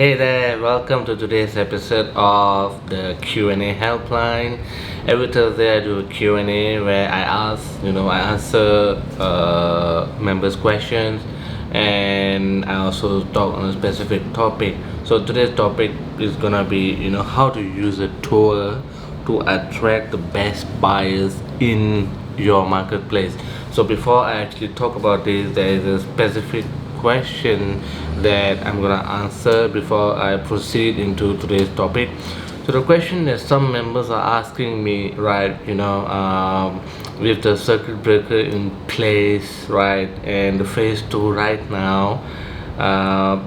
Hey there, welcome to today's episode of the Q&A Helpline. Every Thursday I do a Q&A where I answer members' questions, and I also talk on a specific topic. So today's topic is gonna be, how to use a tour to attract the best buyers in your marketplace. So before I actually talk about this, there is a specific question that I'm gonna answer before I proceed into today's topic. So the question that some members are asking me, right, with the circuit breaker in place, right, and the phase two right now,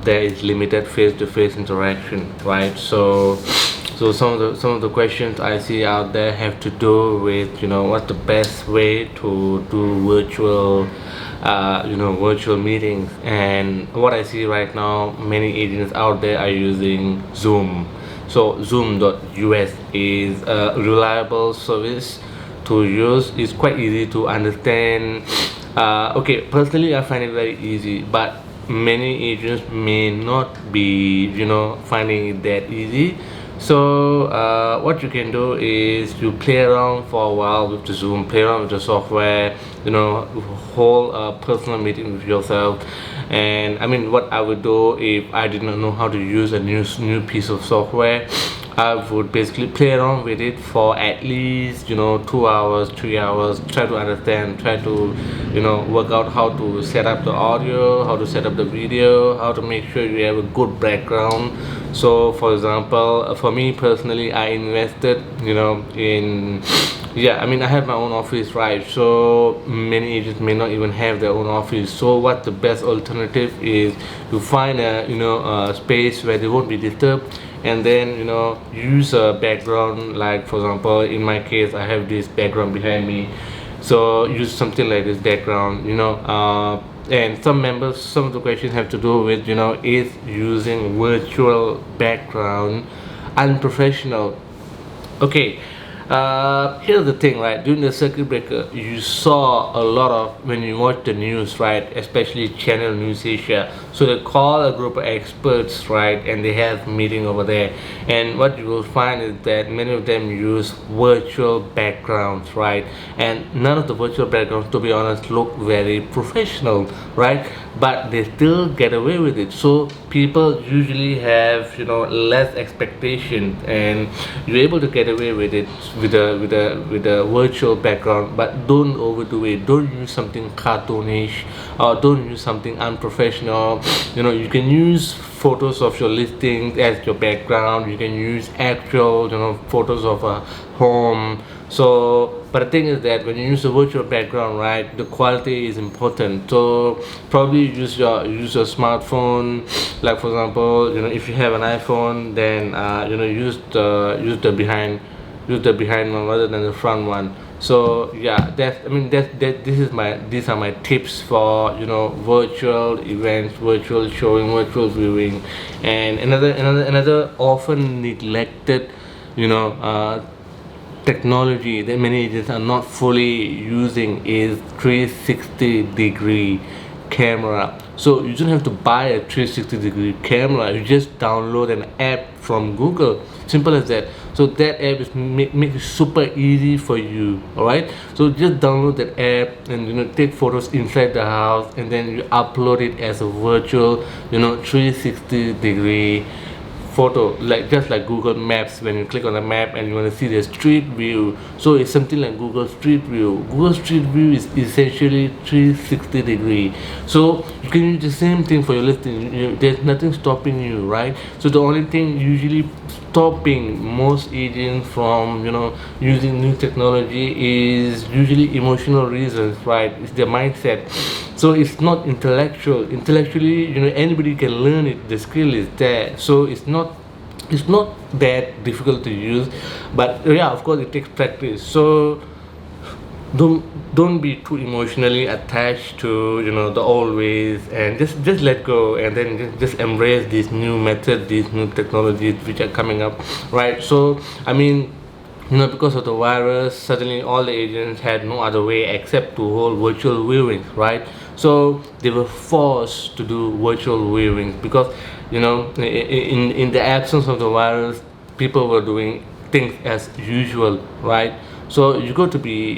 there is limited face-to-face interaction, right? So some of the questions I see out there have to do with what's the best way to do virtual meetings. And what I see right now, many agents out there are using Zoom. So Zoom.us is a reliable service to use. It's quite easy to understand. Okay, personally I find it very easy, but many agents may not be finding it that easy. So what you can do is you play around for a while with the Zoom, play around with the software, hold a personal meeting with yourself. And I mean, what I would do if I did not know how to use a new piece of software, I would basically play around with it for at least 2 hours, 3 hours, try to understand, try to work out how to set up the audio, how to set up the video, how to make sure you have a good background. So for example, for me personally, I invested in, yeah, I mean, I have my own office, right? So many agents may not even have their own office. So what the best alternative is, to find a space where they won't be disturbed, and then use a background. Like for example, in my case, I have this background behind me, so use something like this background. And some of the questions have to do with is using virtual background unprofessional? Okay, here's the thing, right? During the circuit breaker, you saw a lot of, when you watch the news, right? Especially Channel News Asia. So they call a group of experts, right? And they have meeting over there. And what you will find is that many of them use virtual backgrounds, right? And none of the virtual backgrounds, to be honest, look very professional, right? But they still get away with it. So people usually have less expectation, and you're able to get away with it with a virtual background. But don't overdo it. Don't use something cartoonish, or don't use something unprofessional. You can use photos of your listings as your background. You can use actual photos of a home. So but the thing is that when you use a virtual background, right, the quality is important. So probably use your smartphone. Like for example, if you have an iPhone, then use the behind one rather than the front one. So yeah, these are my tips for virtual events, virtual showing, virtual viewing. And another often neglected technology that many agents are not fully using is 360-degree camera. So you don't have to buy a 360-degree camera. You just download an app from Google. Simple as that. So that app is make it super easy for you. All right. So just download that app and take photos inside the house, and then you upload it as a virtual 360-degree photo, like just like Google Maps. When you click on the map and you want to see the street view, so it's something like Google Street View. Google Street View is essentially 360-degree. So you can use the same thing for your listing. There's nothing stopping you, right? So the only thing usually stopping most agents from using new technology is usually emotional reasons, right? It's their mindset. So it's not intellectually anybody can learn it. The skill is there, so it's not that difficult to use. But yeah, of course it takes practice. So don't be too emotionally attached to the old ways, and just let go, and then just embrace these new methods, these new technologies which are coming up, right? So I mean, because of the virus, suddenly all the agents had no other way except to hold virtual viewings, right? So they were forced to do virtual viewings because, in the absence of the virus, people were doing things as usual, right? So you got to be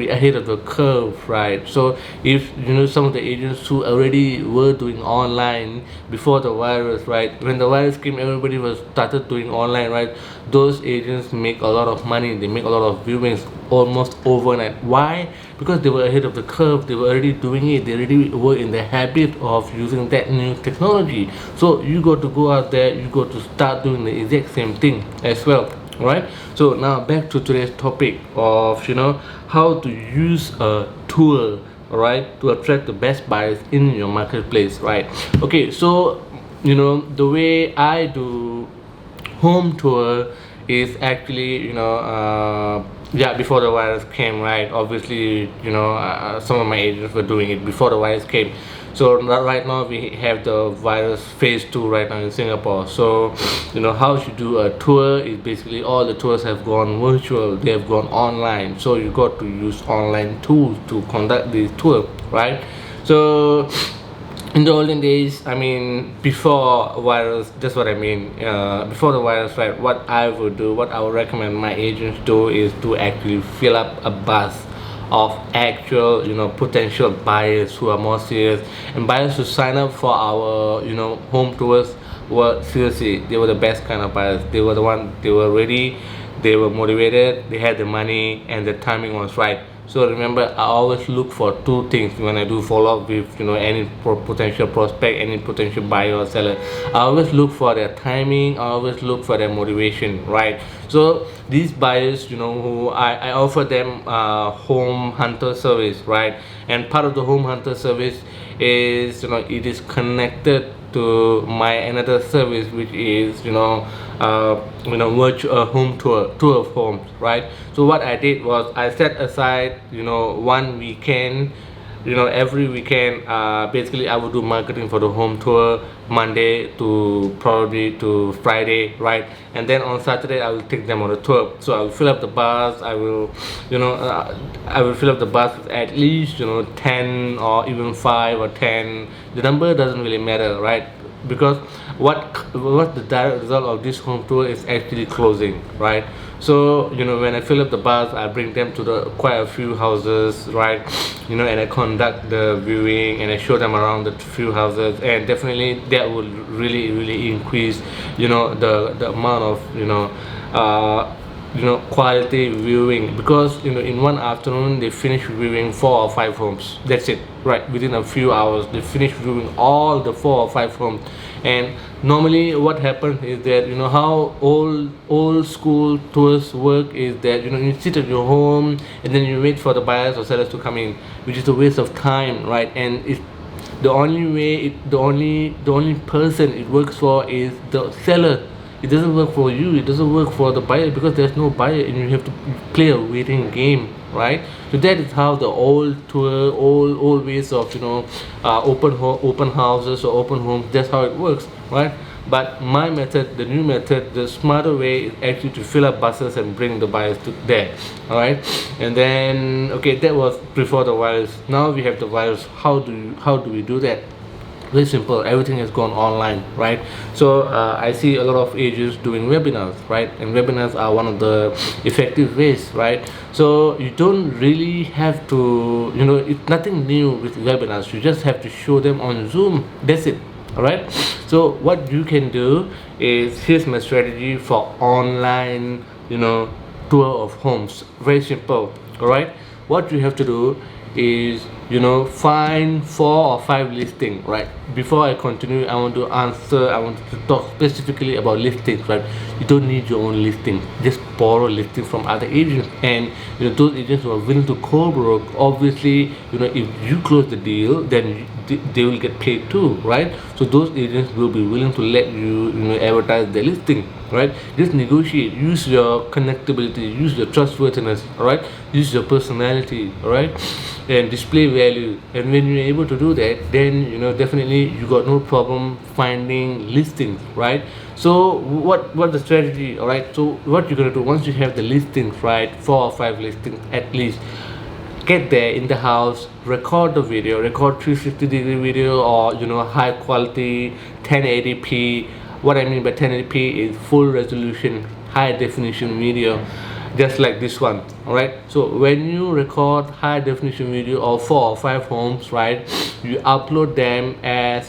ahead of the curve, right? So if some of the agents who already were doing online before the virus, right, when the virus came, everybody was started doing online, right? Those agents make a lot of money, they make a lot of viewings almost overnight. Why? Because they were ahead of the curve, they were already doing it, they already were in the habit of using that new technology. So you got to go out there, you got to start doing the exact same thing as well, right? So now back to today's topic of how to use a tool, right, to attract the best buyers in your marketplace, right? Okay, so the way I do home tour is actually yeah, before the virus came, right? Obviously, some of my agents were doing it before the virus came. So right now we have the virus phase 2 right now in Singapore. So how you do a tour is basically all the tours have gone virtual, they have gone online. So you got to use online tools to conduct this tour, right? So in the olden days, I mean, before virus, that's what I mean. Before the virus, right? What I would do, what I would recommend my agents do, is to actually fill up a bus of actual, potential buyers who are more serious, and buyers who sign up for our, home tours were seriously, they were the best kind of buyers. They were the one, they were ready, they were motivated, they had the money, and the timing was right. So remember, I always look for two things when I do follow up with any potential prospect, any potential buyer or seller. I always look for their timing, I always look for their motivation, right? So these buyers, who I offer them home hunter service, right? And part of the home hunter service is it is connected to my another service, which is virtual home tour of homes, right? So what I did was I set aside one weekend, every weekend. Basically I would do marketing for the home tour Monday to probably to Friday, right? And then on Saturday I will take them on a tour. So I will fill up the bus, I will fill up the bus with at least 10 or even 5 or 10. The number doesn't really matter, right? Because what the direct result of this home tour is actually closing, right? So when I fill up the bus, I bring them to the quite a few houses, right? And I conduct the viewing and I show them around the few houses, and definitely that will really increase the amount of quality viewing, because in one afternoon they finish viewing 4 or 5 homes. That's it, right? Within a few hours they finish viewing all the 4 or 5 homes. And normally what happens is that how old school tours work is that you sit at your home and then you wait for the buyers or sellers to come in, which is a waste of time, right? And it's the only way the only person it works for is the seller. It doesn't work for you, it doesn't work for the buyer, because there's no buyer and you have to play a waiting game, right? So that is how the old tour, old ways of open houses or open homes, that's how it works, right? But my method, the new method, the smarter way, is actually to fill up buses and bring the buyers to there. All right, and then okay, that was before the virus. Now we have the virus. How do we do that? Very simple, everything has gone online, right? So I see a lot of agents doing webinars, right? And webinars are one of the effective ways, right? So you don't really have to, it's nothing new with webinars, you just have to show them on Zoom, that's it. All right, so what you can do is, here's my strategy for online tour of homes. Very simple. All right, what you have to do is find 4 or 5 listings, right? Before I continue, I want to talk specifically about listings, right? You don't need your own listing, just borrow listings from other agents, and those agents who are willing to co-broke, obviously if you close the deal, then they will get paid too, right? So those agents will be willing to let you advertise their listing, right? Just negotiate, use your connectability, use your trustworthiness, all right? Use your personality, all right? And display value. And when you're able to do that, then definitely you got no problem finding listings, right? So what the strategy, all right? So what you're gonna do once you have the listings, right? 4 or 5 listings at least, get there in the house, record the video, record 360-degree video, or high quality 1080p. What I mean by 1080p is full resolution, high definition video, just like this one. All right, so when you record high definition video of 4 or 5 homes, right, you upload them as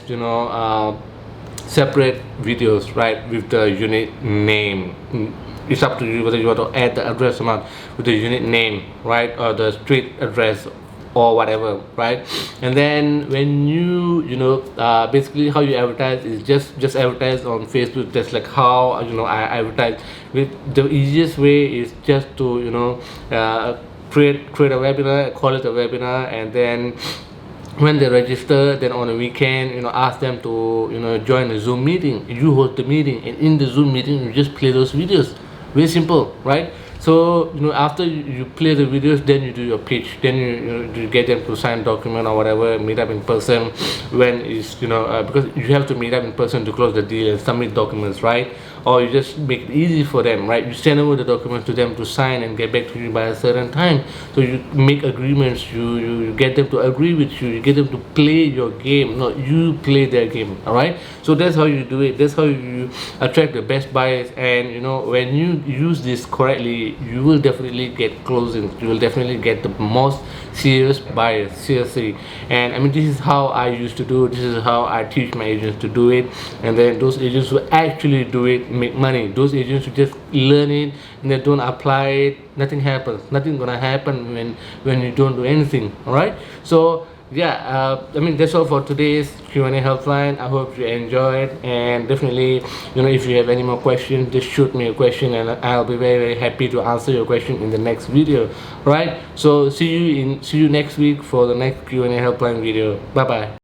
separate videos, right, with the unit name. It's up to you whether you want to add the address or not, with the unit name, right, or the street address or whatever, right? And then when you basically how you advertise is just advertise on Facebook, just like how I advertise. With the easiest way is just to create a webinar, call it a webinar, and then when they register, then on a weekend, ask them to join a Zoom meeting. You host the meeting, and in the Zoom meeting you just play those videos. Very simple, right? So after you play the videos, then you do your pitch, then you get them to sign document or whatever, meet up in person when is because you have to meet up in person to close the deal and submit documents, right? Or you just make it easy for them, right? You send over the documents to them to sign and get back to you by a certain time. So you make agreements, you get them to agree with you, you get them to play your game, not you play their game. All right, so that's how you do it. That's how you attract the best buyers. And when you use this correctly, you will definitely get closings. You will definitely get the most serious buyers, seriously. And I mean, this is how I used to do it. This is how I teach my agents to do it. And then those agents who actually do it make money. Those agents who just learn it and they don't apply it, nothing happens. Nothing gonna happen when you don't do anything. All right, so yeah, I mean, that's all for today's Q&A helpline. I hope you enjoyed, and definitely if you have any more questions, just shoot me a question and I'll be very, very happy to answer your question in the next video. Right, so see you next week for the next Q&A helpline video. Bye bye.